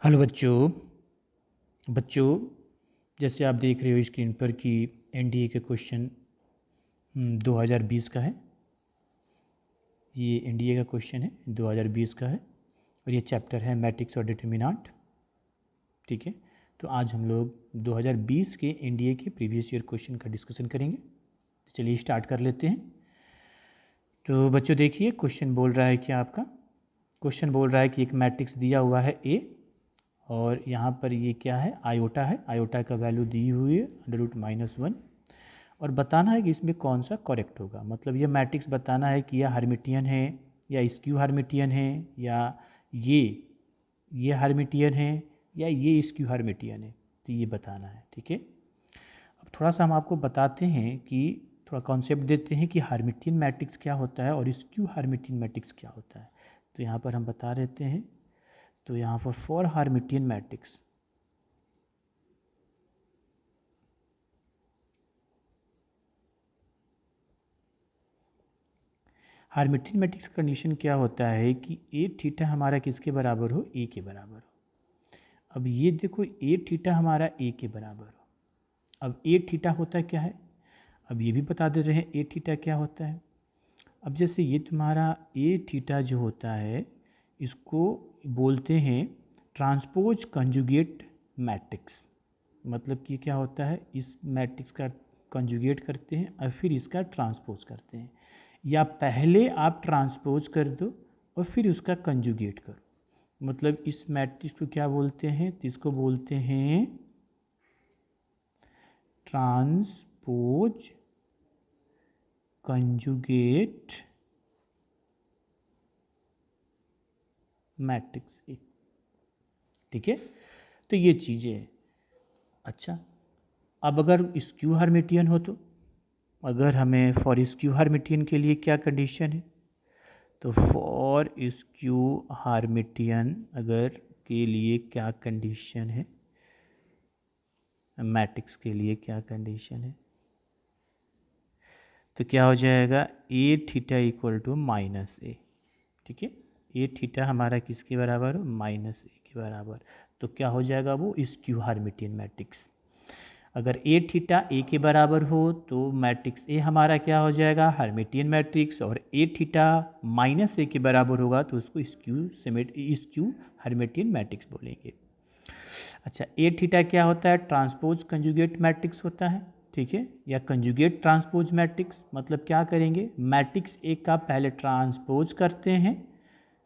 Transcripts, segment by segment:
Hello बच्चों जैसे आप देख रहे हो स्क्रीन पर कि एनडीए के क्वेश्चन 2020 का है। ये एनडीए का क्वेश्चन है 2020 का है और ये चैप्टर है मैट्रिक्स और डिटर्मिनेंट। ठीक है, तो आज हम लोग 2020 के एनडीए के प्रीवियस ईयर क्वेश्चन का डिस्कशन करेंगे। तो चलिए स्टार्ट कर लेते हैं। तो बच्चों देखिए क्वेश्चन बोल रहा है कि आपका क्वेश्चन बोल रहा है कि एक मैट्रिक्स दिया हुआ है ए और यहाँ पर ये क्या है, आयोटा है। आयोटा का वैल्यू दी हुई है √-1 और बताना है कि इसमें कौन सा करेक्ट होगा। मतलब ये मैट्रिक्स बताना है कि यह हर्मिटियन है या स्क्यू हर्मिटियन है या ये हर्मिटियन है या ये स्क्यू हर्मिटियन है, तो ये बताना है। ठीक है, अब थोड़ा सा हम आपको बताते हैं कि थोड़ा कॉन्सेप्ट देते हैं कि हर्मिटियन मैट्रिक्स क्या होता है और स्क्यू हर्मिटियन मैट्रिक्स क्या होता है। तो यहाँ पर हम बता देते हैं। तो यहाँ पर for Hermitian matrix Hermitian matrix का कंडीशन क्या होता है कि ए थीटा हमारा किसके बराबर हो, ए के बराबर हो। अब ये देखो ए थीटा हमारा ए के बराबर हो। अब ए थीटा होता क्या है, अब ये भी बता दे रहे हैं ए थीटा क्या होता है। अब जैसे ये तुम्हारा ए थीटा जो होता है इसको बोलते हैं ट्रांसपोज कंजुगेट मैट्रिक्स। मतलब कि क्या होता है, इस मैट्रिक्स का कंजुगेट करते हैं और फिर इसका ट्रांसपोज करते हैं, या पहले आप ट्रांसपोज कर दो और फिर उसका कंजुगेट करो। मतलब इस मैट्रिक्स को क्या बोलते हैं, तो इसको बोलते हैं ट्रांसपोज कंजुगेट मैट्रिक्स ए। ठीक है, तो ये चीज़ें हैं। अच्छा, अब अगर स्क्यू हर्मिटियन हो तो अगर हमें फॉर स्क्यू हर्मिटियन के लिए क्या कंडीशन है, तो फॉर स्क्यू हर्मिटियन अगर के लिए क्या कंडीशन है, मैट्रिक्स के लिए क्या कंडीशन है, तो क्या हो जाएगा ए थीटा इक्वल टू -a। ठीक है, ए थीटा हमारा किसके बराबर हो, -a के बराबर। तो क्या हो जाएगा वो स्क्यू हर्मिटियन मैट्रिक्स। अगर ए थीटा ए के बराबर हो तो मैट्रिक्स ए हमारा क्या हो जाएगा, हर्मिटियन मैट्रिक्स। और ए थीटा -a के बराबर होगा तो उसको स्क्यू हर्मिटियन मैट्रिक्स बोलेंगे। अच्छा, ए थीटा क्या होता है, ट्रांसपोज कंजुगेट मैट्रिक्स होता है। ठीक है, या कंजुगेट ट्रांसपोज मैट्रिक्स। मतलब क्या करेंगे, मैट्रिक्स ए का पहले ट्रांसपोज करते हैं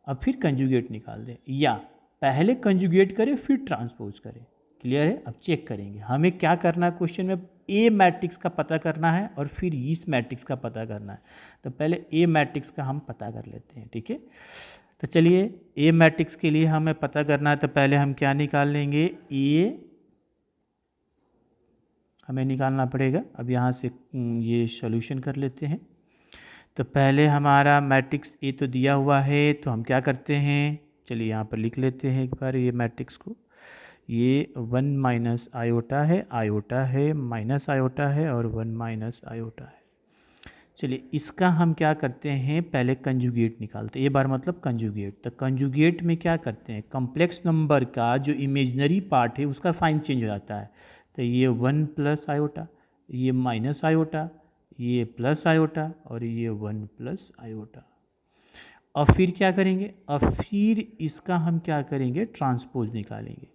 और फिर कंजुगेट निकाल दें, या पहले कंजुगेट करें फिर ट्रांसपोज करें। क्लियर है, अब चेक करेंगे हमें क्या करना है। क्वेश्चन में ए मैट्रिक्स का पता करना है और फिर इस मैट्रिक्स का पता करना है। तो पहले ए मैट्रिक्स का हम पता कर लेते हैं। ठीक है, तो चलिए ए मैट्रिक्स के लिए हमें पता करना है, तो पहले हम क्या निकाल लेंगे, ए हमें निकालना पड़ेगा। अब यहाँ से ये सॉल्यूशन कर लेते हैं। तो पहले हमारा मैट्रिक्स ए तो दिया हुआ है, तो हम क्या करते हैं, चलिए यहाँ पर लिख लेते हैं एक बार ये मैट्रिक्स को। ये 1 माइनस आयोटा है माइनस आयोटा है और 1 माइनस आयोटा है। चलिए इसका हम क्या करते हैं, पहले कंजुगेट निकालते हैं। ये बार मतलब कंजुगेट। तो कंजुगेट में क्या करते हैं, कॉम्प्लेक्स नंबर का जो इमेजनरी पार्ट है उसका साइन चेंज हो जाता है। तो ये 1 प्लस आयोटा, ये माइनस आयोटा, ये प्लस आयोटा और ये 1 प्लस आयोटा। और फिर क्या करेंगे, और फिर इसका हम क्या करेंगे, ट्रांसपोज निकालेंगे।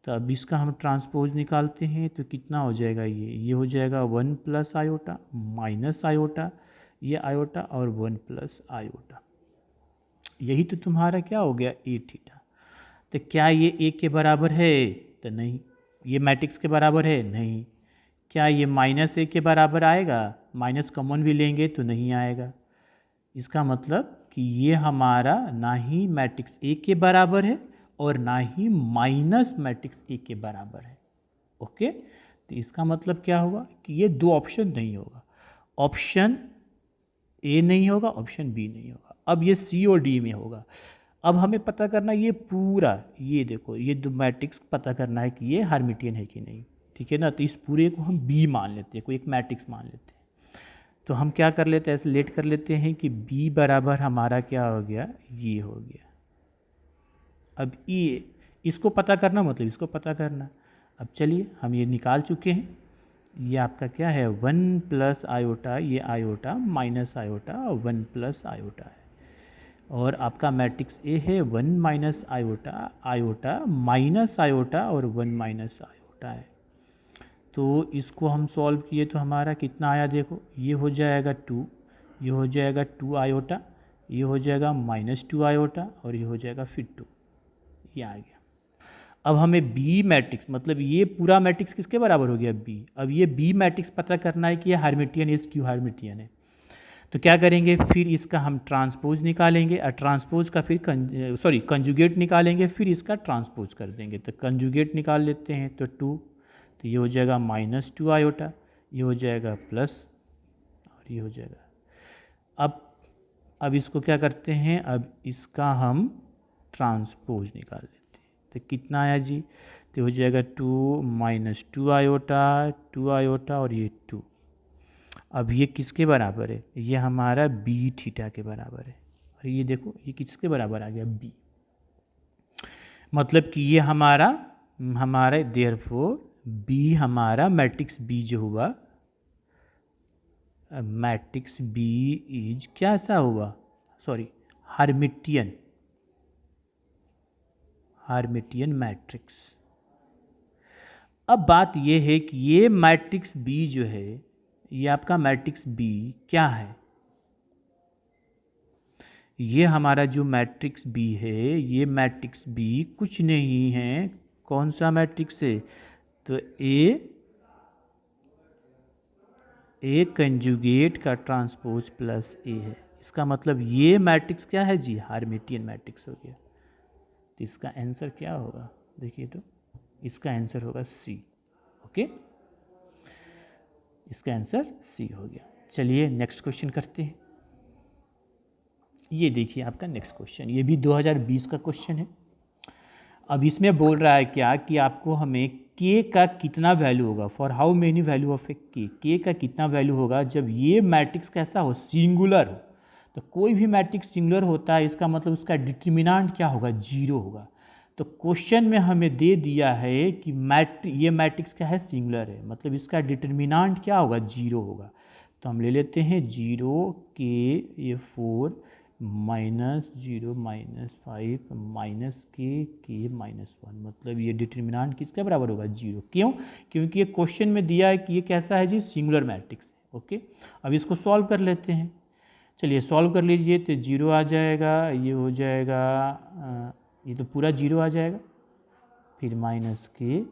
तो अब इसका हम ट्रांसपोज निकालते हैं तो कितना हो जाएगा, ये हो जाएगा 1 प्लस आयोटा माइनस आयोटा, ये आयोटा और 1 प्लस आयोटा। यही तो तुम्हारा क्या हो गया, ए थीटा। तो क्या ये ए के बराबर है, तो नहीं। ये मैट्रिक्स के बराबर है, नहीं। क्या ये -a के बराबर आएगा, माइनस कॉमन भी लेंगे तो नहीं आएगा। इसका मतलब कि ये हमारा ना ही मैट्रिक्स ए के बराबर है और ना ही माइनस मैट्रिक्स ए के बराबर है। ओके, तो इसका मतलब क्या हुआ कि ये दो ऑप्शन नहीं होगा, ऑप्शन ए नहीं होगा, ऑप्शन बी नहीं होगा। अब ये सी और डी में होगा। अब हमें पता करना ये पूरा, ये देखो ये दो मैट्रिक्स पता करना है कि ये हर्मिटियन है कि नहीं। ठीक है ना, तो इस पूरे को हम बी मान लेते हैं, कोई एक मैट्रिक्स मान लेते हैं। तो हम क्या कर लेते हैं, ऐसे लेट कर लेते हैं कि b बराबर हमारा क्या हो गया, ये हो गया। अब इसको पता करना मतलब इसको पता करना। अब चलिए हम ये निकाल चुके हैं। ये आपका क्या है 1 प्लस आयोटा, ये आयोटा माइनस आयोटा और 1 प्लस आयोटा है। और आपका मैट्रिक्स ए है 1 minus iota, iota minus iota और 1 माइनस आयोटा है। तो इसको हम सॉल्व किए तो हमारा कितना आया देखो, ये हो जाएगा 2, ये हो जाएगा 2 आयोटा, ये हो जाएगा -2 आयोटा और ये हो जाएगा फिर 2, ये आ गया। अब हमें बी मैट्रिक्स मतलब ये पूरा मैट्रिक्स किसके बराबर हो गया बी। अब ये बी मैट्रिक्स पता करना है कि ये हार्मिटियन इस क्यू हार्मिटियन है। तो क्या करेंगे, फिर इसका हम ट्रांसपोज निकालेंगे और ट्रांसपोज का फिर कंजुगेट निकालेंगे, फिर इसका ट्रांसपोज कर देंगे। तो कंजुगेट निकाल लेते हैं तो 2, तो ये हो जाएगा -2 आयोटा, ये हो जाएगा प्लस और ये हो जाएगा। अब इसको क्या करते हैं, अब इसका हम ट्रांसपोज निकाल लेते हैं। तो कितना आया जी, तो हो जाएगा 2 -2 आयोटा, 2 आयोटा और ये 2। अब ये किसके बराबर है, ये हमारा बी थीटा के बराबर है। और ये देखो ये किसके बराबर आ गया बी, मतलब कि ये हमारा देयरफॉर बी हमारा मैट्रिक्स बी जो हुआ, मैट्रिक्स बी इज क्या सा हुआ, हार्मिटियन मैट्रिक्स। अब बात ये है कि ये मैट्रिक्स बी जो है, ये आपका मैट्रिक्स बी क्या है, ये हमारा जो मैट्रिक्स बी है, ये मैट्रिक्स बी कुछ नहीं है, कौन सा मैट्रिक्स है, तो ए कंजुगेट का ट्रांसपोज प्लस ए है। इसका मतलब ये मैट्रिक्स क्या है जी, हार्मिटियन मैट्रिक्स हो गया। तो इसका आंसर क्या होगा, देखिए तो इसका आंसर होगा सी। ओके, इसका आंसर सी हो गया। चलिए नेक्स्ट क्वेश्चन करते हैं। ये देखिए आपका नेक्स्ट क्वेश्चन, ये भी 2020 का क्वेश्चन है। अब इसमें बोल रहा है क्या कि आपको हमें के का कितना वैल्यू होगा, for how many value of a K का कितना वैल्यू होगा जब ये मैट्रिक्स कैसा हो, सिंगुलर हो। तो कोई भी मैट्रिक्स सिंगुलर होता है, इसका मतलब उसका डिटर्मिनेंट क्या होगा, 0 होगा। तो क्वेश्चन में हमें दे दिया है कि ये मैट्रिक्स क्या है, सिंगुलर है, मतलब इसका डिटर्मिनेंट क्या होगा, 0 होगा। तो हम ले लेते हैं 0 के ये 4 -0 -5 के -1, मतलब ये डिटर्मिनेंट किसके बराबर होगा, 0। क्यों, क्योंकि ये क्वेश्चन में दिया है कि ये कैसा है जी, सिंगुलर मैट्रिक्स है। ओके, अब इसको सॉल्व कर लेते हैं। चलिए सॉल्व कर लीजिए, तो 0 आ जाएगा, ये हो जाएगा, ये तो पूरा 0 आ जाएगा, फिर -के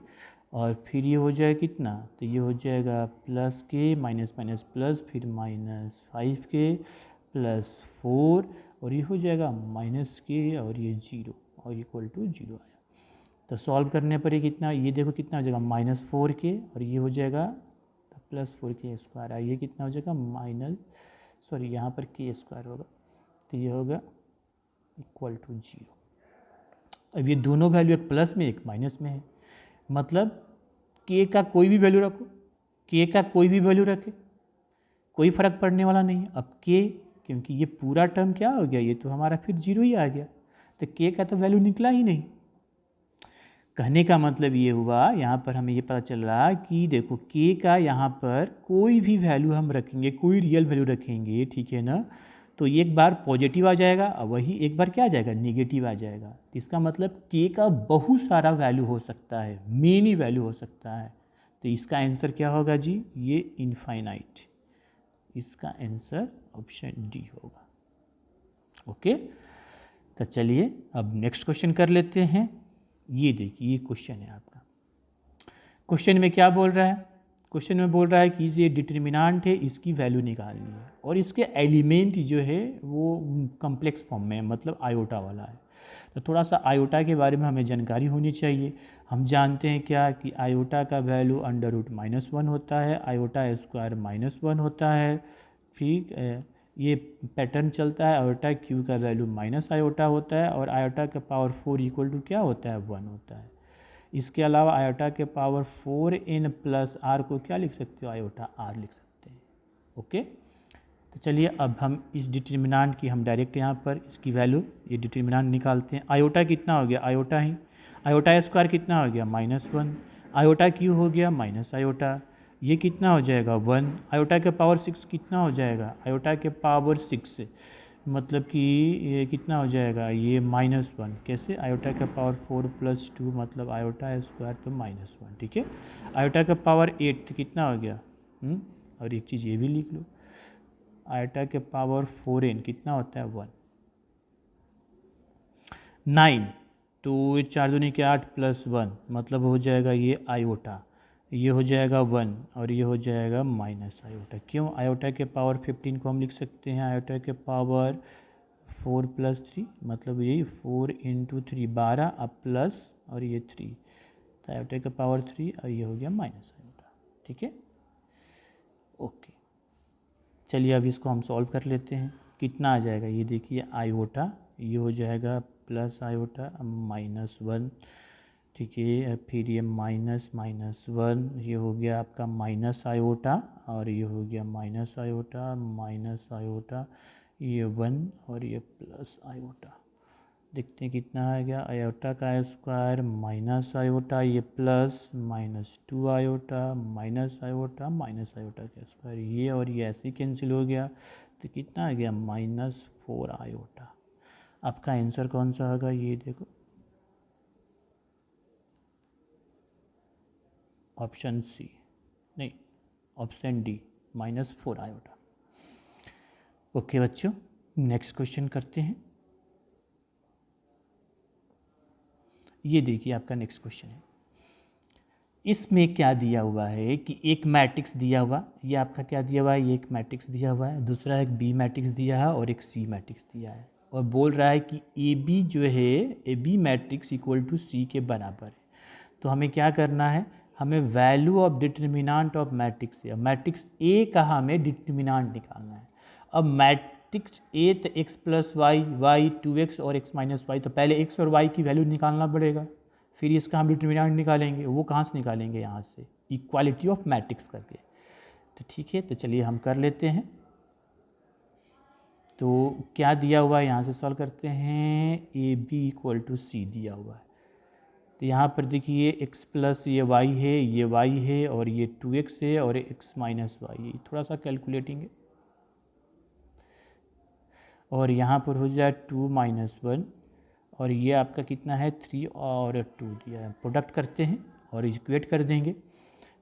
और फिर ये हो जाएगा कितना, तो ये हो जाएगा प्लस के माइनस माइनस प्लस, फिर -5 के +4 और ये हो जाएगा -के और ये 0 और इक्वल टू 0 आया। तो सॉल्व करने पर ये कितना, ये देखो कितना हो जाएगा -4 के और ये हो जाएगा +4 के स्क्वायर, ये कितना हो जाएगा यहाँ पर के स्क्वायर होगा, तो ये होगा इक्वल टू 0। अब ये दोनों वैल्यू एक प्लस में एक माइनस में है, मतलब के का कोई भी वैल्यू रखो, के का कोई भी वैल्यू रखे कोई फ़र्क पड़ने वाला नहीं है। अब के, क्योंकि ये पूरा टर्म क्या हो गया, ये तो हमारा फिर 0 ही आ गया, तो के का तो वैल्यू निकला ही नहीं। कहने का मतलब ये हुआ, यहाँ पर हमें ये पता चल रहा कि देखो के का यहाँ पर कोई भी वैल्यू हम रखेंगे, कोई रियल वैल्यू रखेंगे, ठीक है ना, तो एक बार पॉजिटिव आ जाएगा और वही एक बार क्या आ जाएगा, निगेटिव आ जाएगा। तो इसका मतलब के का बहुत सारा वैल्यू हो सकता है, मेनी वैल्यू हो सकता है। तो इसका आंसर क्या होगा जी, ये इनफाइनाइट। इसका आंसर ऑप्शन डी होगा। ओके, तो चलिए अब नेक्स्ट क्वेश्चन कर लेते हैं। ये देखिए, ये क्वेश्चन है आपका। क्वेश्चन में क्या बोल रहा है, क्वेश्चन में बोल रहा है कि ये डिटर्मिनेंट है, इसकी वैल्यू निकालनी है और इसके एलिमेंट जो है वो कॉम्प्लेक्स फॉर्म में, मतलब आयोटा वाला है। तो थोड़ा सा आयोटा के बारे में हमें जानकारी होनी चाहिए। हम जानते हैं क्या कि आयोटा का वैल्यू √-1 होता है, आयोटा स्क्वायर -1 होता है। फिर ये पैटर्न चलता है, आयोटा क्यू का वैल्यू माइनस आयोटा होता है और आयोटा का पावर 4 इक्वल टू क्या होता है, 1 होता है। इसके अलावा आयोटा के पावर 4n + r को क्या लिख सकते हो, आयोटा r लिख सकते हैं। ओके, तो चलिए अब हम इस डिटर्मिनेंट की हम डायरेक्ट यहाँ पर इसकी वैल्यू, ये डिटर्मिनेंट निकालते हैं। आयोटा कितना हो गया, आयोटा ही आयोटा स्क्वायर कितना हो गया -1, आयोटा क्यू हो गया माइनस आयोटा, ये कितना हो जाएगा 1, आयोटा के पावर 6 कितना हो जाएगा, आयोटा के पावर 6 मतलब कि ये कितना हो जाएगा, ये -1, कैसे, आयोटा का पावर 4 + 2 मतलब आयोटा स्क्वायर तो -1, ठीक है। आयोटा का पावर 8 तो कितना हो गया, और एक चीज़ ये भी लिख लो, आयोटा के पावर 4n कितना होता है 1, 9, तो ये 4 दूनी के 8 + 1 मतलब हो जाएगा ये आयोटा, ये हो जाएगा 1 और ये हो जाएगा माइनस आयोटा। क्यों, आयोटा के पावर 15 को हम लिख सकते हैं आयोटा के पावर 4 + 3 मतलब यही 4 × 3 12 अब प्लस और ये 3, तो आयोटा का पावर 3 और ये हो गया माइनस आयोटा, ठीक है। ओके, चलिए अब इसको हम सॉल्व कर लेते हैं, कितना आ जाएगा, ये देखिए आयोटा, ये हो जाएगा प्लस आयोटा -1, ठीक है, फिर ये -1, ये हो गया आपका माइनस आयोटा और ये हो गया माइनस आयोटा, ये 1 और ये प्लस आयोटा, देखते हैं कितना आ गया, आयोटा का स्क्वायर माइनस आयोटा, ये प्लस -2 आयोटा माइनस आयोटा का स्क्वायर, ये और ये ऐसे कैंसिल हो गया, तो कितना आ गया -4 आयोटा। आपका आंसर कौन सा होगा, ये देखो ऑप्शन सी, नहीं ऑप्शन डी -4 आयोटा। ओके बच्चों, नेक्स्ट क्वेश्चन करते हैं। ये देखिए आपका नेक्स्ट क्वेश्चन है, इसमें क्या दिया हुआ है कि एक मैट्रिक्स दिया हुआ, ये आपका क्या दिया हुआ है, ये एक मैट्रिक्स दिया हुआ है, दूसरा एक बी मैट्रिक्स दिया है और एक सी मैट्रिक्स दिया है, और बोल रहा है कि ए बी जो है A B matrix equal to C के बराबर है। तो हमें क्या करना है, हमें value of determinant of matrix है, मैट्रिक्स ए का हमें डिटर्मिनेंट निकालना है। अब मैट्रिक्स ए तो x + y, y 2x और x - y, तो पहले x और y की वैल्यू निकालना पड़ेगा, फिर इसका हम डिटर्मिनेंट निकालेंगे, वो कहाँ से निकालेंगे, यहाँ से इक्वालिटी ऑफ मैट्रिक्स करके। तो ठीक है, तो चलिए हम कर लेते हैं। तो क्या दिया हुआ है, यहाँ से सॉल्व करते हैं, ए बी इक्वल टू सी दिया हुआ है, तो यहाँ पर देखिए x प्लस ये y है, ये y है और ये 2x है और x - y है, थोड़ा सा कैलकुलेटिंग है, और यहाँ पर हो जाए 2 - 1 और ये आपका कितना है 3 और 2 दिया है, प्रोडक्ट करते हैं और इक्वेट कर देंगे।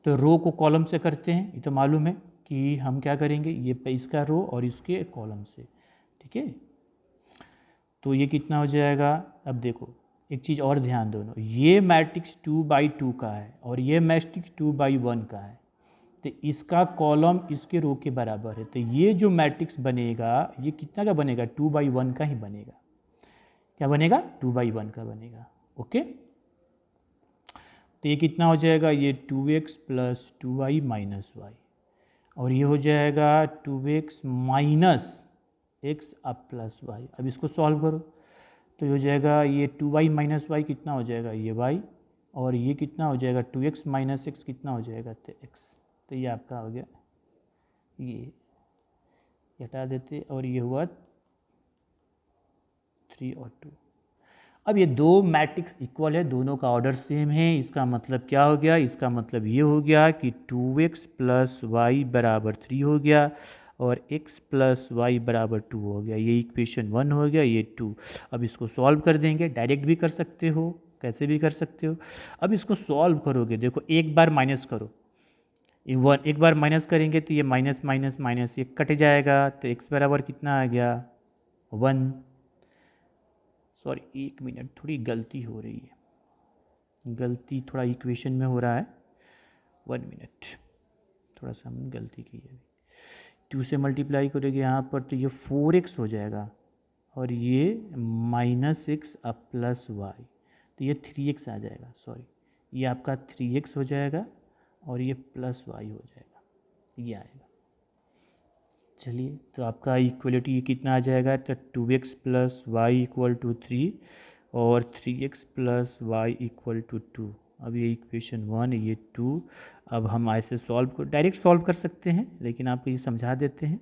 तो रो को कॉलम से करते हैं, ये तो मालूम है कि हम क्या करेंगे, ये इसका रो और इसके कॉलम से, ठीक है। तो ये कितना हो जाएगा, अब देखो एक चीज़ और ध्यान दो, ये मैट्रिक्स 2/2 का है और ये मैट्रिक्स 2/1 का है, तो इसका कॉलम इसके रो के बराबर है, तो ये जो मैट्रिक्स बनेगा ये कितना का बनेगा, 2/1 का ही बनेगा, क्या बनेगा 2/1 का बनेगा। ओके, तो ये कितना हो जाएगा, ये 2x + 2y - y और ये हो जाएगा 2x - x अब प्लस y। अब इसको सॉल्व करो तो ये हो जाएगा, ये 2y - y कितना हो जाएगा, ये y और ये कितना हो जाएगा 2x - x कितना हो जाएगा, तो x, तो ये आपका हो गया, ये हटा देते और ये हुआ 3 और 2। अब ये दो मैट्रिक्स इक्वल है, दोनों का ऑर्डर सेम है, इसका मतलब क्या हो गया, इसका मतलब ये हो गया कि 2x + y = 3 हो गया और x + y = 2 हो गया, ये इक्वेशन 1 हो गया, ये 2। अब इसको सॉल्व कर देंगे, डायरेक्ट भी कर सकते हो, कैसे भी कर सकते हो। अब इसको सॉल्व करोगे, देखो एक बार माइनस करो, ये 1 एक बार माइनस करेंगे तो ये माइनस माइनस माइनस ये कट जाएगा, तो x बराबर कितना आ गया 1। सॉरी 1 मिनट, थोड़ी गलती हो रही है, गलती थोड़ा इक्वेशन में हो रहा है, 1 मिनट, थोड़ा सा हमने गलती की है। 2 से मल्टीप्लाई करोगे यहाँ पर तो ये 4x हो जाएगा और ये -x अब +y, तो ये 3x आ जाएगा, सॉरी ये आपका 3x हो जाएगा और ये +y हो जाएगा, ये आएगा। चलिए, तो आपका इक्वलिटी कितना आ जाएगा, तो 2x + y = 3 और 3x + y = 2। अब ये इक्वेशन 1 ये 2, अब हम ऐसे सॉल्व को डायरेक्ट सॉल्व कर सकते हैं, लेकिन आपको ये समझा देते हैं।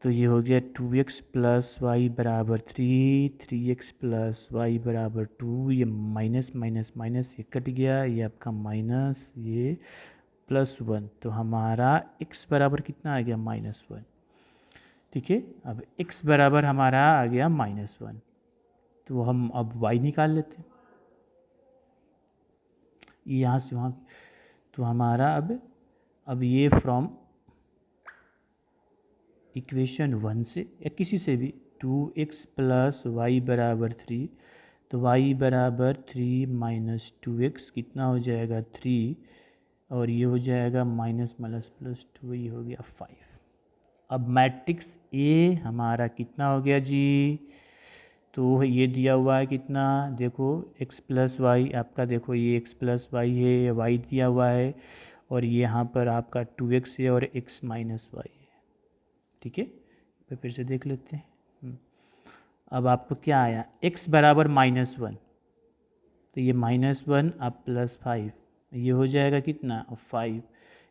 तो ये हो गया 2x प्लस वाई बराबर 3x प्लस वाई बराबर 2, ये माइनस माइनस माइनस ये कट गया, ये आपका माइनस ये +1, तो हमारा x बराबर कितना आ गया -1। ठीक है, अब x बराबर हमारा आ गया -1, तो हम अब y निकाल लेते हैं यहाँ से वहाँ। तो हमारा अब ये फ्रॉम इक्वेशन 1 से या किसी से भी 2x प्लस वाई बराबर 3, तो y बराबर 3 माइनस 2x कितना हो जाएगा 3, और ये हो जाएगा माइनस माइनस प्लस 2, ये हो गया 5। अब मैट्रिक्स ए हमारा कितना हो गया जी, तो ये दिया हुआ है कितना, देखो x प्लस वाई आपका, देखो ये x प्लस वाई है, ये y दिया हुआ है, और ये यहाँ पर आपका 2x है और x माइनस वाई है। ठीक है, तो फिर से देख लेते हैं। अब आपको क्या आया, x बराबर -1, तो ये -1 अब +5, ये हो जाएगा कितना 5,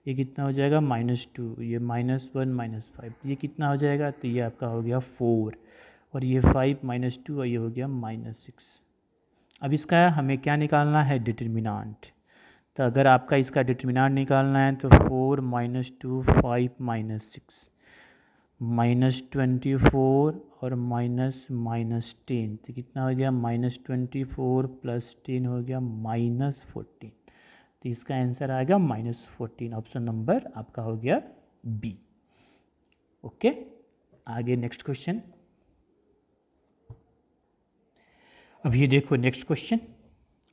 ये कितना हो जाएगा -2, ये -1 -5, ये कितना हो जाएगा, तो ये आपका हो गया 4, और ये 5 -2 और ये हो गया -6। अब इसका हमें क्या निकालना है, डिटर्मिनांट। तो अगर आपका इसका डिटर्मिनांट निकालना है तो 4 -2 5 -6 -24 और -10, तो कितना हो गया -24 + 10 हो गया -14, तो इसका आंसर आएगा -14, ऑप्शन नंबर आपका हो गया बी। ओके, आगे नेक्स्ट क्वेश्चन। अब ये देखो नेक्स्ट क्वेश्चन,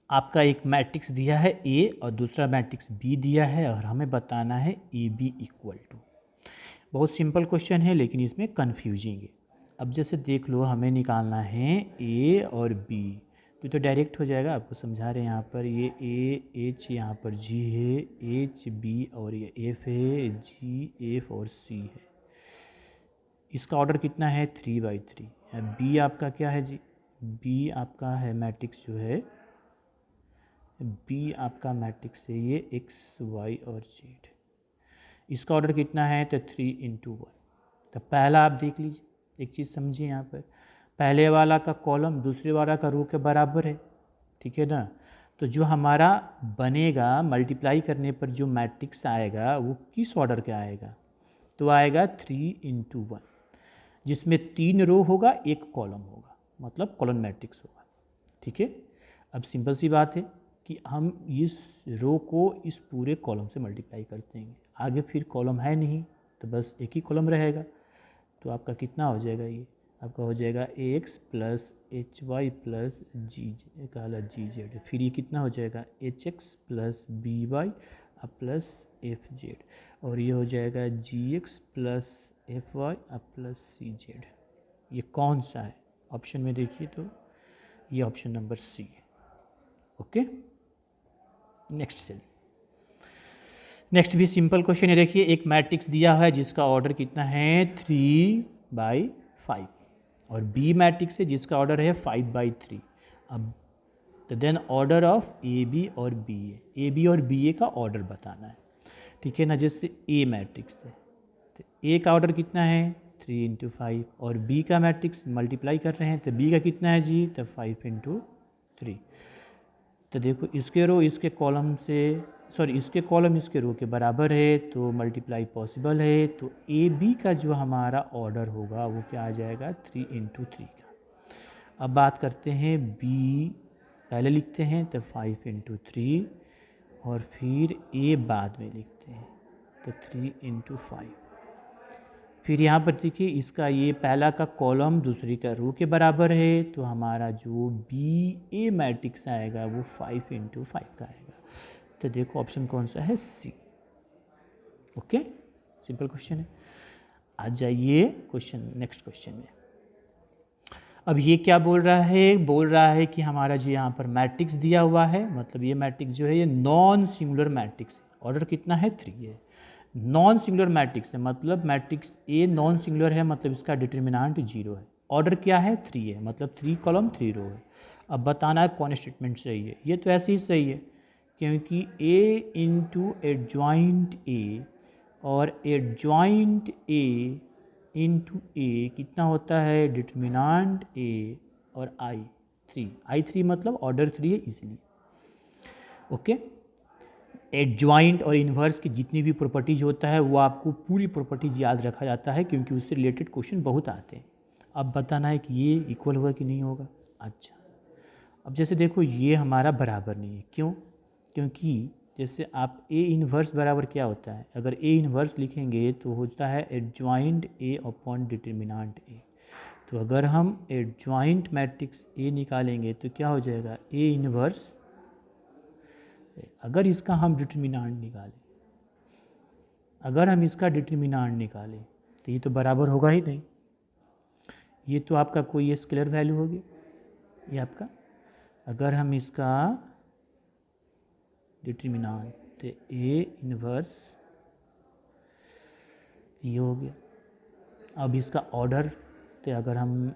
आपका एक मैट्रिक्स दिया है ए और दूसरा मैट्रिक्स बी दिया है, और हमें बताना है ए बी इक्वल टू। बहुत सिंपल क्वेश्चन है लेकिन इसमें कन्फ्यूजिंग है। अब जैसे देख लो, हमें निकालना है ए और बी, तो डायरेक्ट हो जाएगा, आपको समझा रहे हैं। यहाँ पर ये ए एच, यहाँ पर जी है, एच बी, और ये एफ है, जी एफ और सी है। इसका ऑर्डर कितना है 3/3। बी आपका क्या है जी, बी आपका है मैट्रिक्स जो है, बी आपका मैट्रिक्स है ये एक्स वाई और जेड। इसका ऑर्डर कितना है, तो 3×1। तो पहला आप देख लीजिए, एक चीज़ समझिए, यहाँ पर पहले वाला का कॉलम दूसरे वाला का रो के बराबर है। ठीक है ना, तो जो हमारा बनेगा मल्टीप्लाई करने पर जो मैट्रिक्स आएगा वो किस ऑर्डर का आएगा, तो आएगा 3×1, जिसमें 3 रो होगा, 1 कॉलम होगा, मतलब कॉलम मैट्रिक्स होगा। ठीक है, अब सिंपल सी बात है कि हम इस रो को इस पूरे कॉलम से मल्टीप्लाई करते हैं, आगे फिर कॉलम है नहीं तो बस एक ही कॉलम रहेगा। तो आपका कितना हो जाएगा, ये आपका हो जाएगा ax plus H Y plus G G Z, फिर ये कितना हो जाएगा hx plus B Y plus F Z, और ये हो जाएगा gx plus F Y plus C Z. ये कौन सा है, ऑप्शन में देखिए तो ये ऑप्शन नंबर सी है। ओके, नेक्स्ट चलिए, नेक्स्ट भी सिंपल क्वेश्चन है। देखिए, एक मैट्रिक्स दिया है जिसका ऑर्डर कितना है 3/5, और बी मैट्रिक्स है जिसका ऑर्डर है 5/3। अब तो then order of A B और बी ए, ए बी और बी ए का ऑर्डर बताना है। ठीक है ना, जैसे ए मैट्रिक्स है तो ए का ऑर्डर कितना है 3×5, और बी का मैट्रिक्स मल्टीप्लाई कर रहे हैं तो बी का कितना है जी, तो 5×3। तो देखो इसके रो इसके कॉलम से, सॉरी इसके कॉलम इसके रो के बराबर है, तो मल्टीप्लाई पॉसिबल है। तो ए बी का जो हमारा ऑर्डर होगा वो क्या आ जाएगा 3×3 का। अब बात करते हैं बी, पहले लिखते हैं तो 5×3, और फिर ए बाद में लिखते हैं तो 3×5। फिर यहाँ पर देखिए, इसका ये पहला का कॉलम दूसरी का रो के बराबर है, तो हमारा जो बी ए मैट्रिक्स आएगा वो 5×5 का आएगा। तो देखो ऑप्शन कौन सा है, सी। ओके, सिंपल क्वेश्चन है। आ जाइए क्वेश्चन, नेक्स्ट क्वेश्चन में। अब ये क्या बोल रहा है कि हमारा जो यहाँ पर मैट्रिक्स दिया हुआ है, मतलब ये मैट्रिक्स जो है ये नॉन सिंगुलर मैट्रिक्स है, ऑर्डर कितना है 3 है। नॉन सिंगुलर मैट्रिक्स है मतलब मैट्रिक्स ए नॉन सिंगुलर है, मतलब इसका डिटर्मिनेंट 0 है, ऑर्डर क्या है 3 है, मतलब 3 कॉलम 3 रो है। अब बताना है कौन स्टेटमेंट सही है, ये तो ऐसे ही सही है क्योंकि ए इंटू एडजॉइंट ए और एडजॉइंट ए इंटू ए कितना होता है, डिटर्मिनांट ए और I3 मतलब ऑर्डर 3 है इसलिए। ओके, एडजॉइंट और इन्वर्स की जितनी भी प्रॉपर्टीज होता है वो आपको पूरी प्रॉपर्टीज याद रखा जाता है, क्योंकि उससे रिलेटेड क्वेश्चन बहुत आते हैं। अब बताना है कि ये इक्वल होगा कि नहीं होगा। अच्छा, अब जैसे देखो ये हमारा बराबर नहीं है, क्यों? क्योंकि जैसे आप ए इन्वर्स बराबर क्या होता है, अगर ए इन्वर्स लिखेंगे तो होता है एडजॉइंट ए अपॉन डिटर्मिनांट ए। तो अगर हम एडजॉइंट मैट्रिक्स ए निकालेंगे तो क्या हो जाएगा, ए इन्वर्स। अगर इसका हम डिटर्मिनांट निकालें, अगर हम इसका डिटर्मिनांट निकालें तो ये तो बराबर होगा ही नहीं। ये तो आपका कोई ये स्केलर वैल्यू होगी, ये आपका, अगर हम इसका डिटर्मिनांट तो ए इन्वर्स ये हो गया। अब इसका ऑर्डर, तो अगर हम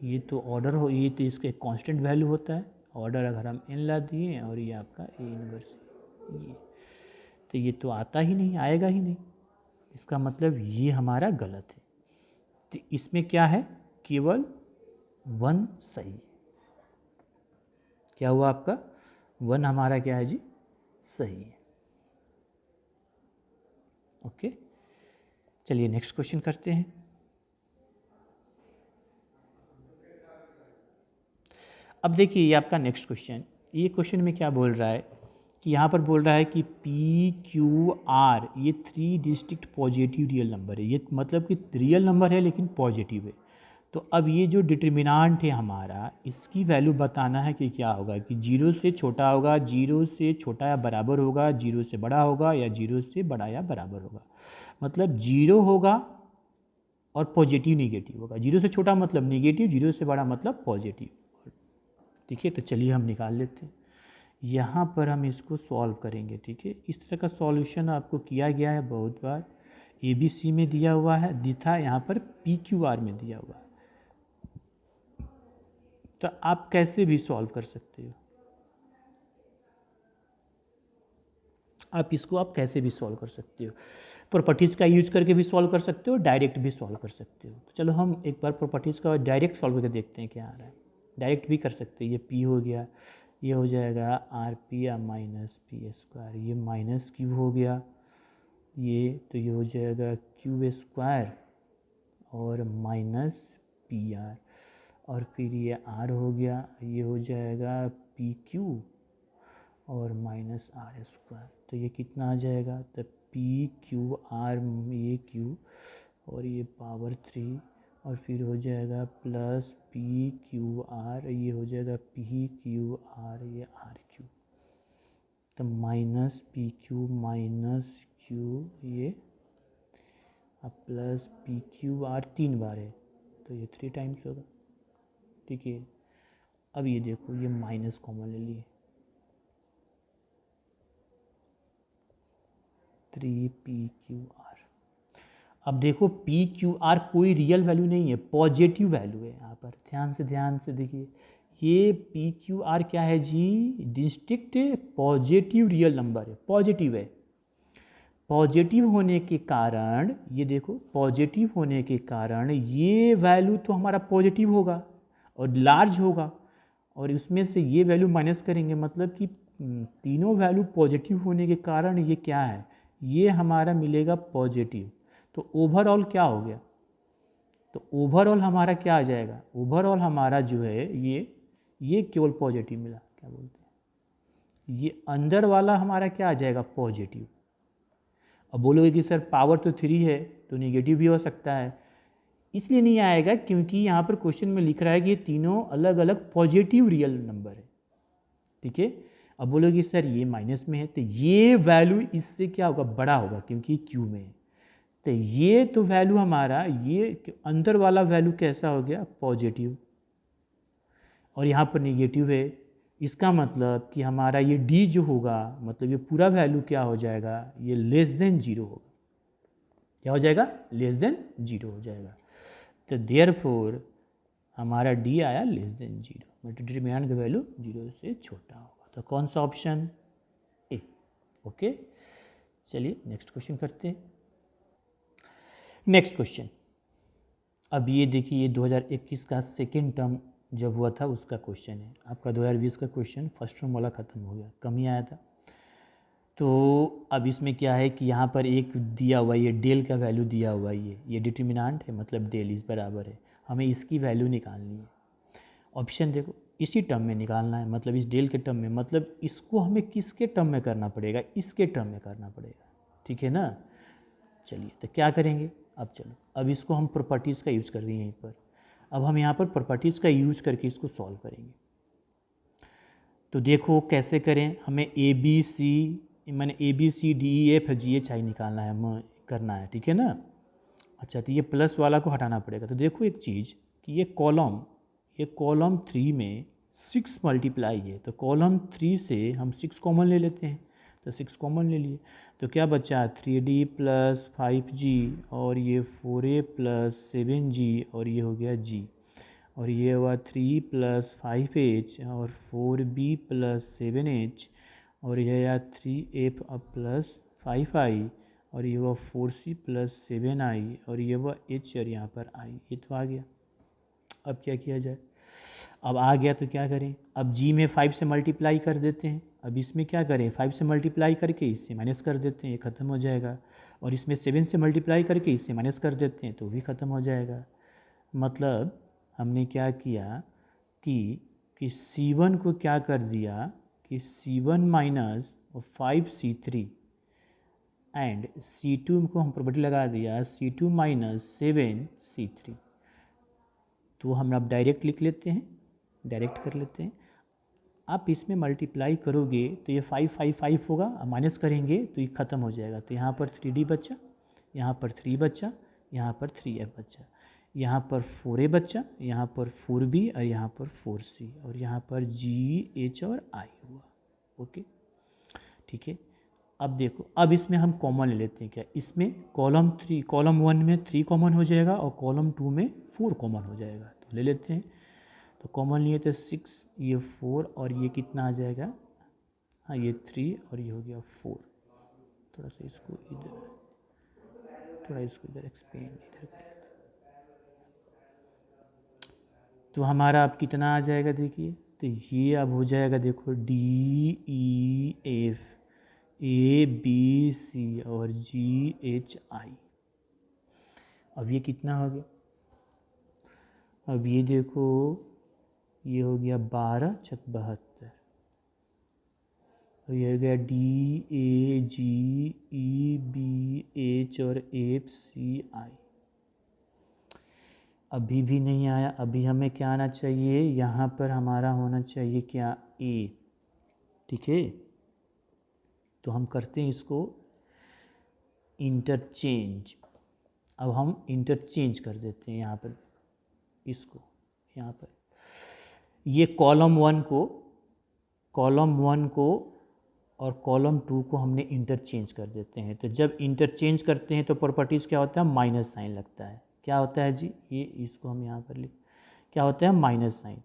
ये तो ऑर्डर हो, ये तो इसका एक कांस्टेंट वैल्यू होता है, ऑर्डर अगर हम n ला दिए और ये आपका ए इन्वर्स ये, तो ये तो आता ही नहीं, आएगा ही नहीं। इसका मतलब ये हमारा गलत है। तो इसमें क्या है, केवल 1 सही है। क्या हुआ आपका, 1 हमारा क्या है जी, सही है। ओके, चलिए नेक्स्ट क्वेश्चन करते हैं। अब देखिए ये आपका नेक्स्ट क्वेश्चन, ये क्वेश्चन में क्या बोल रहा है कि यहाँ पर बोल रहा है कि PQR ये 3 डिस्टिंक्ट पॉजिटिव रियल नंबर है। ये मतलब कि रियल नंबर है लेकिन पॉजिटिव है। तो अब ये जो डिटर्मिनांट है हमारा, इसकी वैल्यू बताना है कि क्या होगा, कि 0 से छोटा होगा, 0 से छोटा या बराबर होगा, 0 से बड़ा होगा, या 0 से बड़ा या बराबर होगा। मतलब 0 होगा और पॉजिटिव निगेटिव होगा। 0 से छोटा मतलब निगेटिव, 0 से बड़ा मतलब पॉजिटिव। ठीक है, तो चलिए हम निकाल लेते हैं। यहाँ पर हम इसको सॉल्व करेंगे। ठीक है, इस तरह का सॉल्यूशन आपको किया गया है बहुत बार। ABC में दिया हुआ है, दिखा यहाँ पर PQR में दिया हुआ है। तो आप कैसे भी सॉल्व कर सकते हो, आप इसको आप कैसे भी सॉल्व कर सकते हो। प्रॉपर्टीज़ का यूज करके भी सॉल्व कर सकते हो, डायरेक्ट भी सॉल्व कर सकते हो। तो चलो हम एक बार प्रॉपर्टीज़ का डायरेक्ट सॉल्व करके देखते हैं क्या आ रहा है। डायरेक्ट भी कर सकते हैं। ये P हो गया, ये हो जाएगा RP या माइनस P², ये माइनस Q हो गया, ये तो ये हो जाएगा Q² और माइनस PR, और फिर ये R हो गया, ये हो जाएगा PQ और माइनस R²। तो ये कितना आ जाएगा, तो PQR ये Q और ये पावर 3, और फिर हो जाएगा प्लस PQR, ये हो जाएगा PQR ये RQ, तो माइनस PQ माइनस Q ये, अब प्लस PQR 3 बार है तो ये 3 टाइम्स होगा। ठीक है, अब ये देखो ये माइनस कॉमन ले लिए, 3PQR। अब देखो PQR कोई रियल वैल्यू नहीं है, पॉजिटिव वैल्यू है। यहाँ पर ध्यान से देखिए, ये PQR क्या है जी, डिस्टिंक्ट पॉजिटिव रियल नंबर है, पॉजिटिव है। पॉजिटिव होने के कारण, ये देखो पॉजिटिव होने के कारण ये वैल्यू तो हमारा पॉजिटिव होगा और लार्ज होगा, और उसमें से ये वैल्यू माइनस करेंगे, मतलब कि तीनों वैल्यू पॉजिटिव होने के कारण ये क्या है, ये हमारा मिलेगा पॉजिटिव। तो ओवरऑल क्या हो गया, तो ओवरऑल हमारा क्या आ जाएगा, ओवरऑल हमारा जो है ये केवल पॉजिटिव मिला, क्या बोलते हैं, ये अंदर वाला हमारा क्या आ जाएगा, पॉजिटिव। अब बोलोगे कि सर पावर तो 3 है तो नेगेटिव भी हो सकता है, इसलिए नहीं आएगा क्योंकि यहाँ पर क्वेश्चन में लिख रहा है कि ये तीनों अलग अलग पॉजिटिव रियल नंबर है। ठीक है, अब बोलोगे सर ये माइनस में है तो ये वैल्यू इससे क्या होगा, बड़ा होगा क्योंकि क्यू में है। तो ये तो वैल्यू हमारा, ये अंदर वाला वैल्यू कैसा हो गया, पॉजिटिव, और यहाँ पर नेगेटिव है। इसका मतलब कि हमारा ये D जो होगा, मतलब ये पूरा वैल्यू क्या हो जाएगा, ये लेस देन 0 होगा। क्या हो जाएगा, लेस देन 0 हो जाएगा। तो देयरफॉर हमारा D आया लेस देन 0, मतलब डिटरमिनेंट का वैल्यू 0 से छोटा होगा। तो कौन सा ऑप्शन, ए। ओके, चलिए नेक्स्ट क्वेश्चन करते हैं। नेक्स्ट क्वेश्चन, अब ये देखिए, ये 2021 का सेकेंड टर्म जब हुआ था उसका क्वेश्चन है। आपका 2020 का क्वेश्चन फर्स्ट टर्म वाला ख़त्म हो गया, कम ही आया था। तो अब इसमें क्या है कि यहाँ पर एक दिया हुआ ये डेल का वैल्यू दिया हुआ है, ये डिटर्मिनेंट है, मतलब डेल इस बराबर है, हमें इसकी वैल्यू निकालनी है। ऑप्शन देखो, इसी टर्म में निकालना है, मतलब इस डेल के टर्म में, मतलब इसको हमें किसके टर्म में करना पड़ेगा, इसके टर्म में करना पड़ेगा, ठीक है ना। चलिए तो क्या करेंगे, अब चलो, अब इसको हम प्रॉपर्टीज़ का यूज़ कर रहे हैं यहीं पर। अब हम यहाँ पर प्रॉपर्टीज़ का यूज़ करके इसको सॉल्व करेंगे। तो देखो कैसे करें, हमें A B C D E F G H I निकालना है, हमें करना है, ठीक है ना। अच्छा, तो ये प्लस वाला को हटाना पड़ेगा। तो देखो एक चीज़ कि ये कॉलम 3 में 6 मल्टीप्लाई है, तो कॉलम 3 से हम 6 कॉमन ले लेते हैं। तो 6 कॉमन ले लिए, तो क्या बचा 3D प्लस 5G और ये 4A प्लस 7G और ये हो गया G, और ये हुआ 3 प्लस 5H और 4B प्लस 7H और यह या 3A प्लस 5I और ये हुआ 4C प्लस 7I और ये हुआ H और यहाँ पर I। ये तो आ गया। अब क्या किया जाए, अब आ गया तो क्या करें, अब G में 5 से मल्टीप्लाई कर देते हैं। अब इसमें क्या करें, 5 से मल्टीप्लाई करके इससे माइनस कर देते हैं, ये ख़त्म हो जाएगा। और इसमें 7 से मल्टीप्लाई करके इससे माइनस कर देते हैं तो भी ख़त्म हो जाएगा। मतलब हमने क्या किया कि C1 को क्या कर दिया कि C1 minus 5C3 and C2 को हम प्रॉपर्टी लगा दिया C2 माइनस 7C3। तो हम अब डायरेक्ट लिख लेते हैं, डायरेक्ट कर लेते हैं। आप इसमें मल्टीप्लाई करोगे तो ये 5 5 5 होगा, माइनस करेंगे तो ये ख़त्म हो जाएगा। तो यहाँ पर 3D बचा, यहाँ पर 3 बचा, यहाँ पर 3F बचा, यहाँ पर 4A बचा, यहाँ पर 4B और यहाँ पर 4C और यहाँ पर G H और I हुआ। ओके, ठीक है। अब देखो, अब इसमें हम कॉमन ले लेते हैं। क्या इसमें कॉलम 1 में 3 कॉमन हो जाएगा और कॉलम 2 में 4 कॉमन हो जाएगा, तो ले लेते हैं। तो कॉमन लिए थे 6, ये 4 और ये कितना आ जाएगा, हाँ ये 3 और ये हो गया 4। थोड़ा सा इसको इधर एक्सपेंड इधर कर। तो हमारा अब कितना आ जाएगा देखिए, तो ये अब हो जाएगा देखो DEF ABC और GHI। अब ये कितना हो गया, अब ये देखो ये हो गया 12 × 72 और ये हो गया DAGEBH और FCI। अभी भी नहीं आया, अभी हमें क्या आना चाहिए, यहाँ पर हमारा होना चाहिए क्या A, ठीक है। तो हम करते हैं इसको इंटरचेंज। अब हम इंटरचेंज कर देते हैं यहाँ पर इसको, यहाँ पर ये कॉलम 1 को और कॉलम 2 को हमने इंटरचेंज कर देते हैं। तो जब इंटरचेंज करते हैं तो प्रॉपर्टीज़ क्या होता है, माइनस साइन लगता है। क्या होता है जी, ये इसको हम यहाँ पर लिख, क्या होता है माइनस साइन।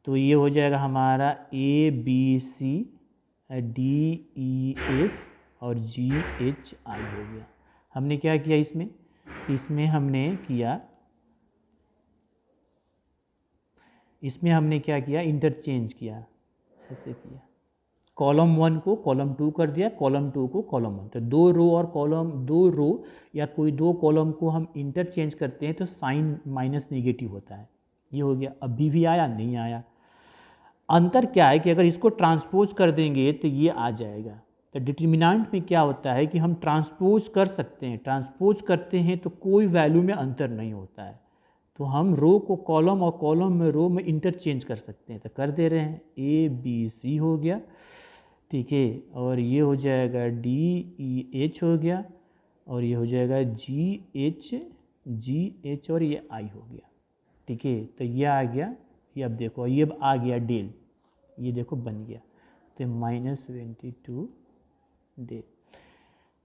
तो ये हो जाएगा हमारा ABC DEF और GHI हो गया। हमने क्या किया इसमें हमने क्या किया, इंटरचेंज किया, ऐसे किया। कॉलम 1 को कॉलम 2 कर दिया, कॉलम 2 को कॉलम 1। तो दो रो या कोई दो कॉलम को हम इंटरचेंज करते हैं तो साइन माइनस नेगेटिव होता है। ये हो गया। अभी भी आया नहीं आया। अंतर क्या है कि अगर इसको ट्रांसपोज कर देंगे तो ये आ जाएगा। तो डिटर्मिनेंट में क्या होता है कि हम ट्रांसपोज कर सकते हैं, ट्रांसपोज करते हैं तो कोई वैल्यू में अंतर नहीं होता है। तो हम रो को कॉलम और कॉलम में रो में इंटरचेंज कर सकते हैं, तो कर दे रहे हैं। ABC हो गया, ठीक है, और ये हो जाएगा DEH हो गया और ये हो जाएगा GH और ये I हो गया, ठीक है। तो ये आ गया, ये अब देखो ये अब आ गया डेल, ये देखो बन गया। तो -22 डेल।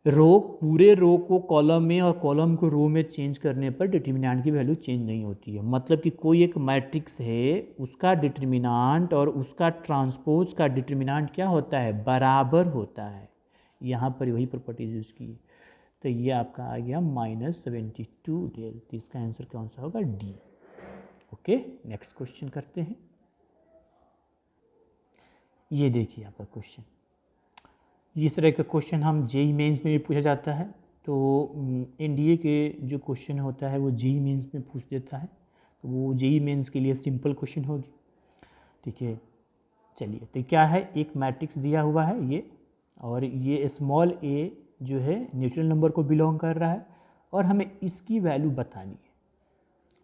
पूरे रो को कॉलम में और कॉलम को रो में चेंज करने पर डिटर्मिनेंट की वैल्यू चेंज नहीं होती है। मतलब कि कोई एक मैट्रिक्स है, उसका डिटर्मिनेंट और उसका ट्रांसपोज का डिटर्मिनेंट क्या होता है, बराबर होता है। यहाँ पर वही प्रॉपर्टीज यूज़ की। तो ये आपका आ गया -72 डेल। तो इसका आंसर कौन सा होगा? डी। ओके, नेक्स्ट क्वेश्चन करते हैं। ये देखिए आपका क्वेश्चन, इस तरह का क्वेश्चन हम जेई मेंस में भी पूछा जाता है। तो एनडीए के जो क्वेश्चन होता है वो जेई मेंस में पूछ देता है, तो वो जेई मेंस के लिए सिंपल क्वेश्चन होगी। ठीक है, चलिए, तो क्या है, एक मैट्रिक्स दिया हुआ है ये, और ये स्मॉल ए जो है नेचुरल नंबर को बिलोंग कर रहा है, और हमें इसकी वैल्यू बतानी है।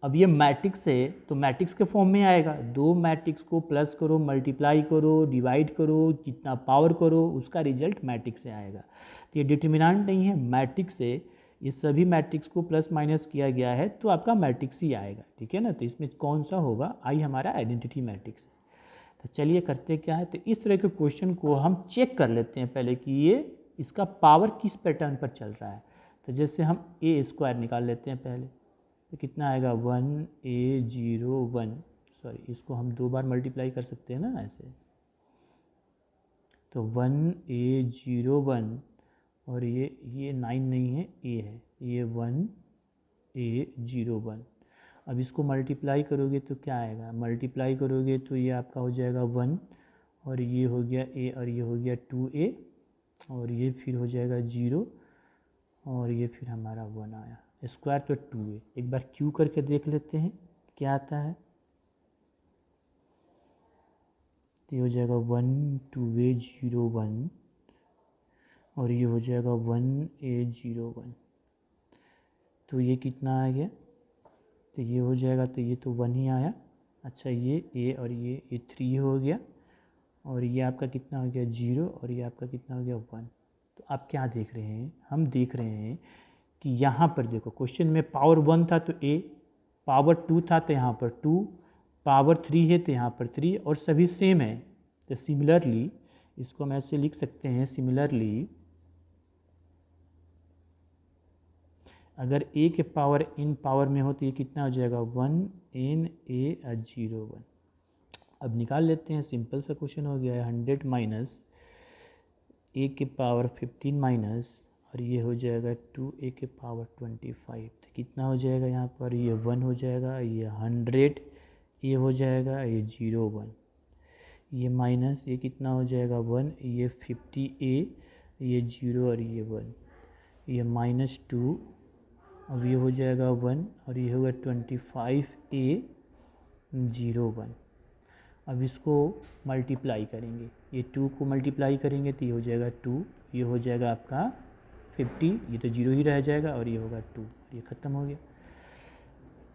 अब ये मैट्रिक्स है तो मैट्रिक्स के फॉर्म में आएगा, दो मैट्रिक्स को प्लस करो, मल्टीप्लाई करो, डिवाइड करो, कितना पावर करो, उसका रिजल्ट मैट्रिक्स से आएगा। तो ये डिटर्मिनेंट नहीं है, मैट्रिक्स से ये सभी मैट्रिक्स को प्लस माइनस किया गया है तो आपका मैट्रिक्स ही आएगा। ठीक है ना, तो इसमें कौन सा होगा? आई हमारा आइडेंटिटी मैट्रिक्स है। तो चलिए करते क्या है, तो इस तरह के क्वेश्चन को हम चेक कर लेते हैं पहले कि ये इसका पावर किस पैटर्न पर चल रहा है। तो जैसे हम ए स्क्वायर निकाल लेते हैं पहले, तो कितना आएगा? 1a01, सॉरी इसको हम दो बार मल्टीप्लाई कर सकते हैं ना ऐसे, तो 1a01, और ये 9 नहीं है, ए है, ये 1a01। अब इसको मल्टीप्लाई करोगे तो क्या आएगा? मल्टीप्लाई करोगे तो ये आपका हो जाएगा 1, और ये हो गया a, और ये हो गया 2a, और ये फिर हो जाएगा 0, और ये फिर हमारा 1 आया। स्क्वायर तो 2a, एक बार क्यू करके देख लेते हैं क्या आता है। तो ये हो जाएगा 1 2a01, और ये हो जाएगा 1a01। तो ये कितना आ गया? तो ये हो जाएगा, तो ये तो 1 ही आया। अच्छा, ये a और ये 3 हो गया, और ये आपका कितना हो गया? 0, और ये आपका कितना हो गया? 1। तो आप क्या देख रहे हैं? हम देख रहे हैं कि यहाँ पर देखो क्वेश्चन में पावर 1 था तो a, पावर 2 था तो यहाँ पर 2, पावर 3 है तो यहाँ पर 3, और सभी सेम है। तो सिमिलरली इसको हम ऐसे लिख सकते हैं, सिमिलरली अगर a के पावर इन पावर में हो तो ये कितना हो जाएगा? 1na01। अब निकाल लेते हैं, सिंपल सा क्वेश्चन हो गया है। 100 माइनस a के पावर 15 माइनस, और ये हो जाएगा 2a के पावर 25। तो कितना हो जाएगा यहाँ पर? ये 1 हो जाएगा, ये 100 a हो जाएगा, ये 01, ये माइनस ये कितना हो जाएगा? 1, ये 50a, ये 0 और ये 1, ये -2, अब ये हो जाएगा 1, और ये होगा 25a 01। अब इसको मल्टीप्लाई करेंगे, ये 2 को मल्टीप्लाई करेंगे तो ये हो जाएगा 2, ये हो जाएगा आपका 50, ये तो 0 ही रह जाएगा, और ये होगा 2, ये ख़त्म हो गया।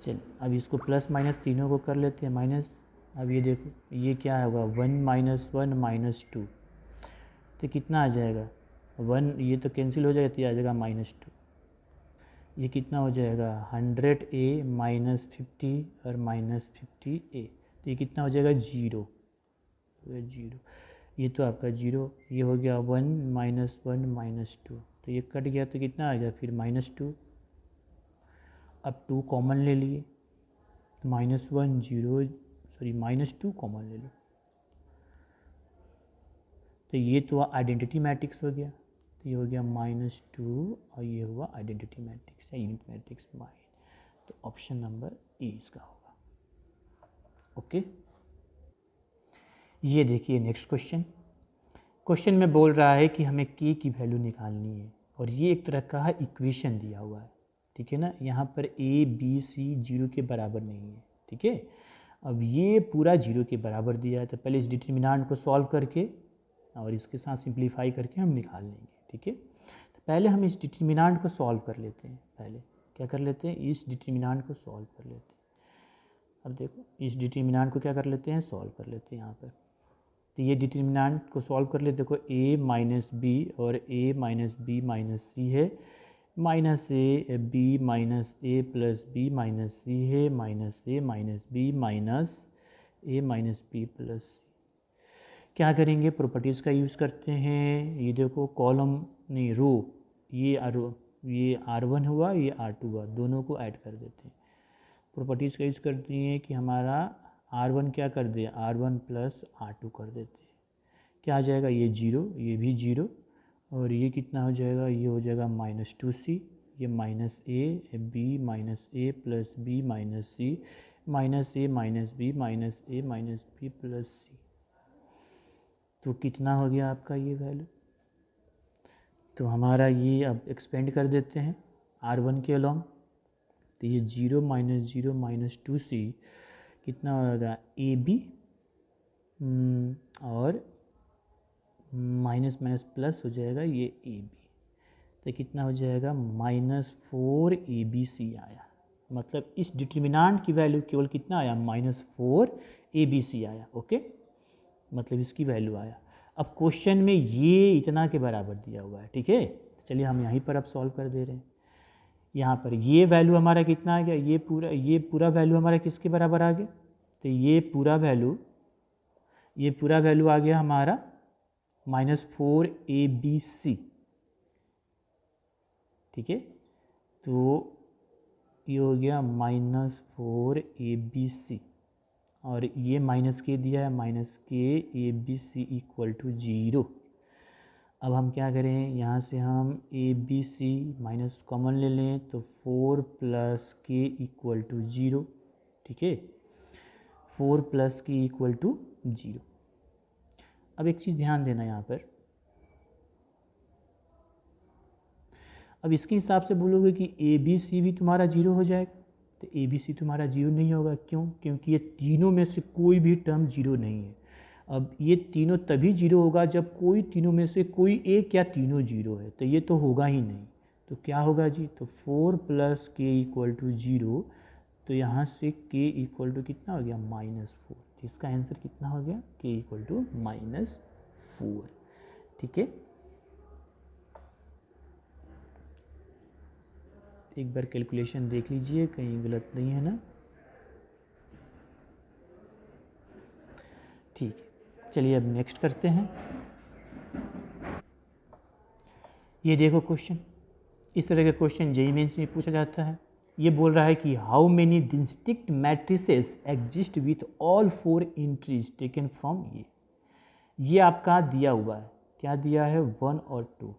चलिए अब इसको प्लस माइनस तीनों को कर लेते हैं माइनस। अब ये देखो ये क्या होगा? 1 -1 -2, तो कितना आ जाएगा? 1, ये तो कैंसिल हो जाएगा तो ये आ जाएगा -2। ये कितना हो जाएगा? 100a -50 और -50a, तो ये कितना हो जाएगा? 0, 0। ये तो आपका 0, ये हो गया 1 -1 -2, तो ये कट गया तो कितना आ गया फिर? -2। अब 2 कॉमन ले लिए तो -1 0, सॉरी -2 कॉमन ले लो, तो ये तो आइडेंटिटी मैट्रिक्स हो गया। तो ये हो गया -2, और ये हुआ आइडेंटिटी मैट्रिक्स या यूनिट मैट्रिक्स माइन। तो ऑप्शन नंबर ए इसका होगा। ओके, ये देखिए नेक्स्ट क्वेश्चन में बोल रहा है कि हमें k की वैल्यू निकालनी है, और ये एक तरह का इक्वेशन दिया हुआ है। ठीक है ना, यहाँ पर a b c 0 के बराबर नहीं है। ठीक है, अब ये पूरा 0 के बराबर दिया है, तो पहले इस डिटर्मिनेंट को सॉल्व करके और इसके साथ सिंप्लीफाई करके हम निकाल लेंगे। ठीक है, तो पहले हम इस डिटर्मिनेंट को सॉल्व कर लेते हैं। पहले क्या कर लेते हैं? इस डिटर्मिनेंट को सॉल्व कर लेते हैं। अब देखो इस डिटर्मिनेंट को क्या कर लेते हैं? सॉल्व कर लेते हैं यहाँ पर। तो ये डिटर्मिनेंट को सॉल्व कर लेते, देखो a माइनस बी और a minus B minus C है, minus A B minus A plus B minus C है, minus A minus B minus A minus B plus C. क्या करेंगे? प्रॉपर्टीज़ का यूज़ करते हैं। ये देखो कॉलम नहीं रो, ये R1 हुआ, ये R2 हुआ, दोनों को ऐड कर देते हैं। प्रॉपर्टीज़ का यूज़ करती हैं कि हमारा R1 क्या कर दे? R1 प्लस R2 कर देते हैं। क्या आ जाएगा? ये 0, ये भी 0, और ये कितना हो जाएगा, ये हो जाएगा -2c, ये minus A B minus A plus B minus C minus A minus B minus A minus B plus C. तो कितना हो गया आपका ये वैल्यू। तो हमारा ये अब एक्सपेंड कर देते हैं R1 के अलॉन्ग। तो ये 0 - 2c कितना होगा ए बी, और माइनस माइनस प्लस हो जाएगा ये ए बी। तो कितना हो जाएगा -4 ABC आया। मतलब इस डिटर्मिनेंट की वैल्यू केवल कितना आया, -4 ABC आया। ओके, मतलब इसकी वैल्यू आया। अब क्वेश्चन में ये इतना के बराबर दिया हुआ है, ठीक है। चलिए हम यहीं पर अब सॉल्व कर दे रहे हैं। यहाँ पर ये वैल्यू हमारा कितना आ गया, ये पूरा वैल्यू हमारा किसके बराबर आ गया। तो ये पूरा वैल्यू आ गया हमारा -4 ABC, ठीक है। तो ये हो गया -4 ABC, और ये माइनस के दिया है, -k ABC = 0। अब हम क्या करें, यहाँ से हम ABC माइनस कॉमन ले लें, तो 4 + k = 0, ठीक है। 4 + k = 0। अब एक चीज़ ध्यान देना यहाँ पर, अब इसके हिसाब से बोलोगे कि ABC भी तुम्हारा 0 हो जाएगा। तो ABC तुम्हारा 0 नहीं होगा, क्यों? क्योंकि ये तीनों में से कोई भी टर्म 0 नहीं है। अब ये तीनों तभी 0 होगा जब कोई तीनों में से कोई एक या तीनों 0 है, तो ये तो होगा ही नहीं। तो क्या होगा जी, तो 4 + k = 0। तो यहाँ से k = कितना हो गया, -4। इसका आंसर कितना हो गया, k = -4, ठीक है। एक बार कैलकुलेशन देख लीजिए, कहीं गलत नहीं है ना। ठीक है, चलिए अब नेक्स्ट करते हैं। ये देखो क्वेश्चन, इस तरह का क्वेश्चन जेईई मेंस में पूछा जाता है। ये बोल रहा है कि how many distinct matrices exist with all 4 entries taken from ये आपका दिया हुआ है, क्या दिया है, 1 और 2,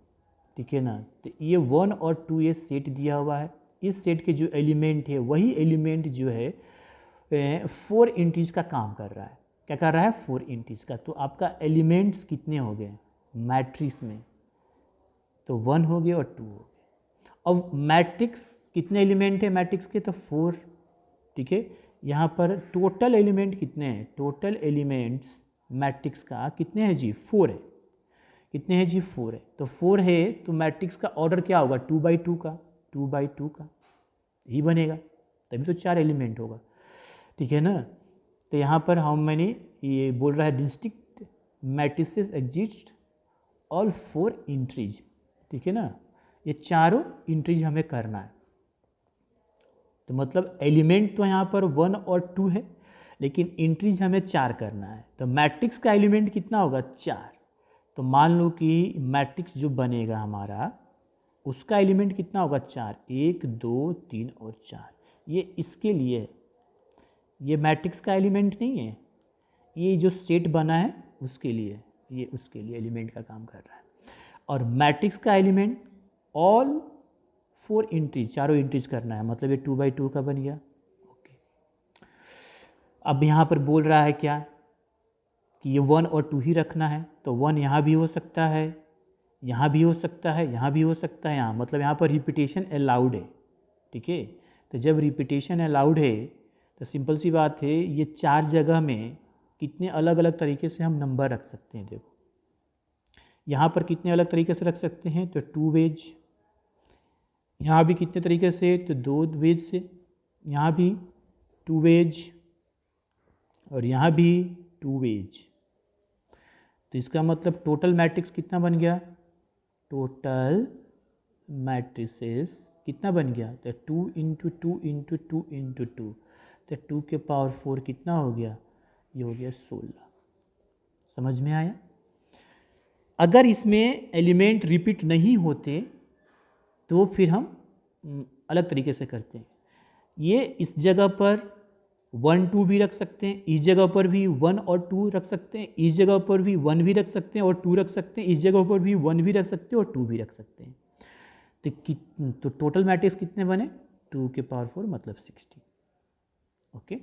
ठीक है ना। तो ये 1 और 2 ये सेट दिया हुआ है। इस सेट के जो एलिमेंट है वही एलिमेंट जो है 4 एंट्रीज का काम कर रहा है। क्या कर रहा है, 4 एंट्रीज का। तो आपका एलिमेंट्स कितने हो गए मैट्रिक्स में, तो 1 हो गए और 2 हो गए। अब मैट्रिक्स कितने एलिमेंट है मैट्रिक्स के, तो 4, ठीक है। यहाँ पर टोटल एलिमेंट कितने हैं, टोटल एलिमेंट्स मैट्रिक्स का कितने हैं जी, 4 है। कितने हैं जी, 4 है। तो 4 है तो मैट्रिक्स का ऑर्डर क्या होगा, 2/2 का, 2/2 का ही बनेगा, तभी तो 4 एलिमेंट होगा, ठीक है ना। तो यहाँ पर हम मैंने ये बोल रहा है distinct matrices exist all 4 entries, ठीक है ना। ये चारों एंट्रीज हमें करना है। तो मतलब एलिमेंट तो यहाँ पर 1 और 2 है, लेकिन एंट्रीज हमें 4 करना है। तो मैट्रिक्स का एलिमेंट कितना होगा, 4। तो मान लो कि मैट्रिक्स जो बनेगा हमारा उसका एलिमेंट कितना होगा, 4, 1 2 3 और 4। ये इसके लिए है, ये मैट्रिक्स का एलिमेंट नहीं है, ये जो सेट बना है उसके लिए, ये उसके लिए एलिमेंट का काम कर रहा है। और मैट्रिक्स का एलिमेंट ऑल 4 एंट्रीज, चारों एंट्रीज करना है, मतलब ये 2/2 का बन गया। ओके, अब यहाँ पर बोल रहा है क्या कि ये 1 और 2 ही रखना है। तो 1 यहाँ भी हो सकता है, यहाँ भी हो सकता है, यहाँ भी हो सकता है, यहाँ मतलब यहाँ पर रिपीटेशन अलाउड है, ठीक है। तो जब रिपीटेशन अलाउड है तो सिंपल सी बात है, ये 4 जगह में कितने अलग अलग तरीके से हम नंबर रख सकते हैं। देखो यहाँ पर कितने अलग तरीके से रख सकते हैं, तो 2 वेज, यहाँ भी कितने तरीके से, तो 2 वेज से, यहाँ भी 2 वेज और यहाँ भी 2 वेज। तो इसका मतलब टोटल मैट्रिक्स कितना बन गया, टोटल मैट्रिसेस कितना बन गया, तो 2 × 2 × 2 × 2, तो 2 के पावर 4 कितना हो गया, ये हो गया 16। समझ में आया। अगर इसमें एलिमेंट रिपीट नहीं होते तो फिर हम अलग तरीके से करते हैं। ये इस जगह पर 1 2 भी रख सकते हैं, इस जगह पर भी 1 और 2 रख सकते हैं, इस जगह पर भी 1 भी रख सकते हैं और 2 रख सकते हैं, इस जगह पर भी 1 भी रख सकते हैं और 2 भी रख सकते हैं। तो टोटल मैट्रिक्स कितने बने? 2 के पावर 4 मतलब 60। ओके।